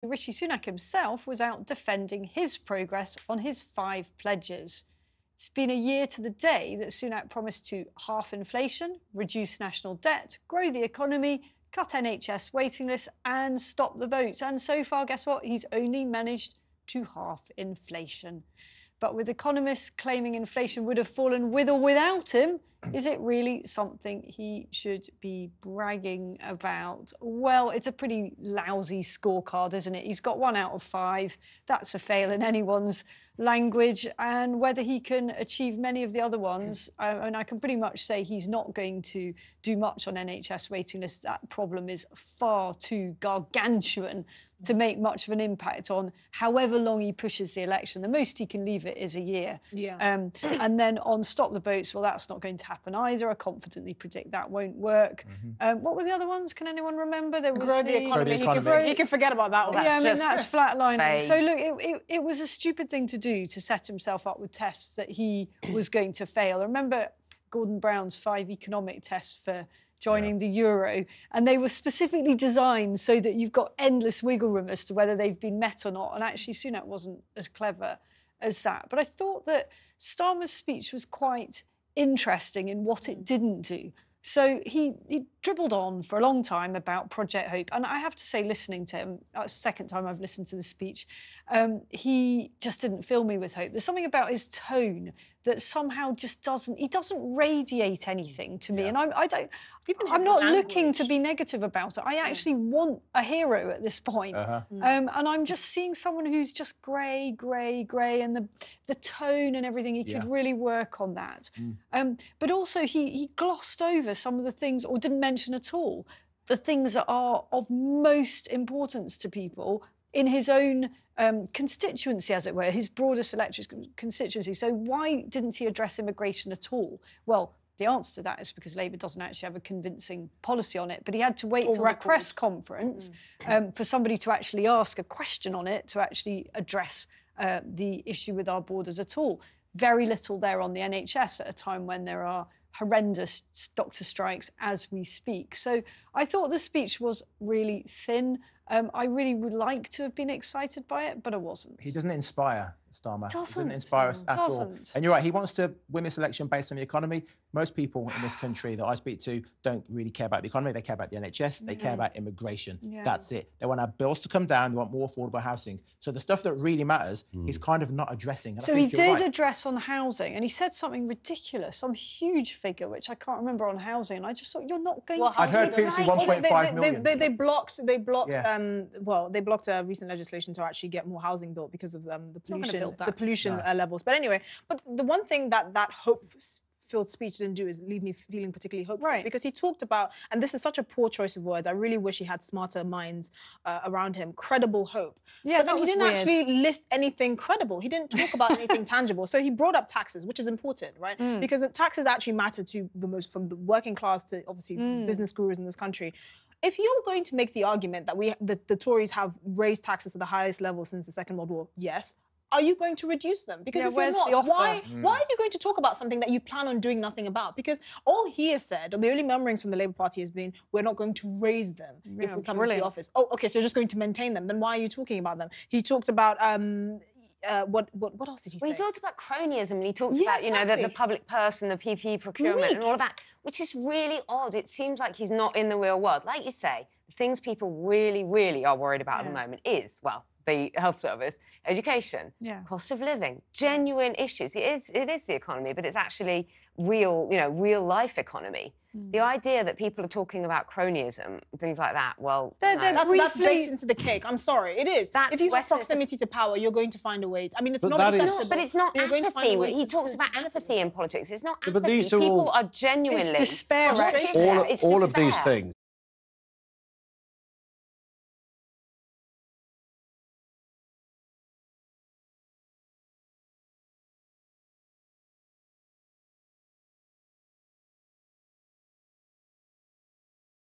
Rishi Sunak himself was out defending his progress on his 5 pledges. It's been a year to the day that Sunak promised to halve inflation, reduce national debt, grow the economy, cut NHS waiting lists and stop the votes. And so far, guess what? He's only managed to halve inflation. But with economists claiming inflation would have fallen with or without him, is it really something he should be bragging about? Well, it's a pretty lousy scorecard, isn't it? He's got 1 out of 5. That's a fail in anyone's language. And whether he can achieve many of the other ones, and I can pretty much say he's not going to do much on NHS waiting lists. That problem is far too gargantuan to make much of an impact on however long he pushes the election. The most he can leave it is a year. Yeah. And then on stop the votes, well, that's not going to happen either. I confidently predict that won't work. What were the other ones? Can anyone remember? There was grow the economy. He can forget about that one. Yeah, I mean, that's flatlining. So look, it was a stupid thing to do to set himself up with tests that he was going to fail. I remember Gordon Brown's 5 economic tests for joining the euro, and they were specifically designed so that you've got endless wiggle room as to whether they've been met or not. And actually, Sunak wasn't as clever as that. But I thought that Starmer's speech was quite interesting in what it didn't do. So he dribbled on for a long time about Project Hope. And I have to say, listening to him, that's the second time I've listened to the speech, he just didn't fill me with hope. There's something about his tone that somehow just he doesn't radiate anything to me. And I'm not looking to be negative about it. I actually want a hero at this point. And I'm just seeing someone who's just grey, and the tone and everything, he could really work on that. But also he glossed over some of the things, or didn't mention at all, the things that are of most importance to people in his own constituency, as it were, his broadest electorate constituency. So why didn't he address immigration at all? Well, the answer to that is because Labour doesn't actually have a convincing policy on it. But he had to wait till the press conference for somebody to actually ask a question on it, to actually address the issue with our borders at all. Very little there on the NHS at a time when there are horrendous doctor strikes as we speak. So I thought the speech was really thin. I really would like to have been excited by it, but I wasn't. He doesn't inspire, Starmer. Doesn't. He doesn't inspire us at all. And you're right, he wants to win this election based on the economy. Most people in this country that I speak to don't really care about the economy. They care about the NHS. They care about immigration. That's it. They want our bills to come down. They want more affordable housing. So the stuff that really matters is kind of not addressing. And so he did address on housing, and he said something ridiculous, some huge figure, which I can't remember on housing. And I just thought, you're not going to... I'd heard previously 1.5 million. They blocked a recent legislation to actually get more housing built because of the pollution levels. But anyway, but the one thing that hope-filled speech didn't do is leave me feeling particularly hopeful. Right. Because he talked about, and this is such a poor choice of words, I really wish he had smarter minds around him, credible hope. Yeah, but then he didn't actually list anything credible. He didn't talk about anything tangible. So he brought up taxes, which is important, right? Because the taxes actually matter to the most, from the working class to obviously business gurus in this country. If you're going to make the argument that the Tories have raised taxes to the highest level since the Second World War, yes, are you going to reduce them? Because if you're not, why are you going to talk about something that you plan on doing nothing about? Because all he has said, or the only murmurings from the Labour Party has been, we're not going to raise them if we come into the office. Oh, OK, so you're just going to maintain them. Then why are you talking about them? He talked about... what else did he say? Well, he talked about cronyism, and he talked about, you know, the public purse and the PPE procurement and all of that, which is really odd. It seems like he's not in the real world. Like you say, the things people really, really are worried about at the moment is, well, the health service, education, cost of living, genuine issues. It is the economy, but it's actually real, you know, real life economy. The idea that people are talking about cronyism, things like that, well, that's baked into the cake. I'm sorry, it is. If you have proximity to power, you're going to find a way. I mean, it's not acceptable. But it's not apathy. He talks about apathy in politics. It's not apathy. People are genuinely... It's despair. All of these things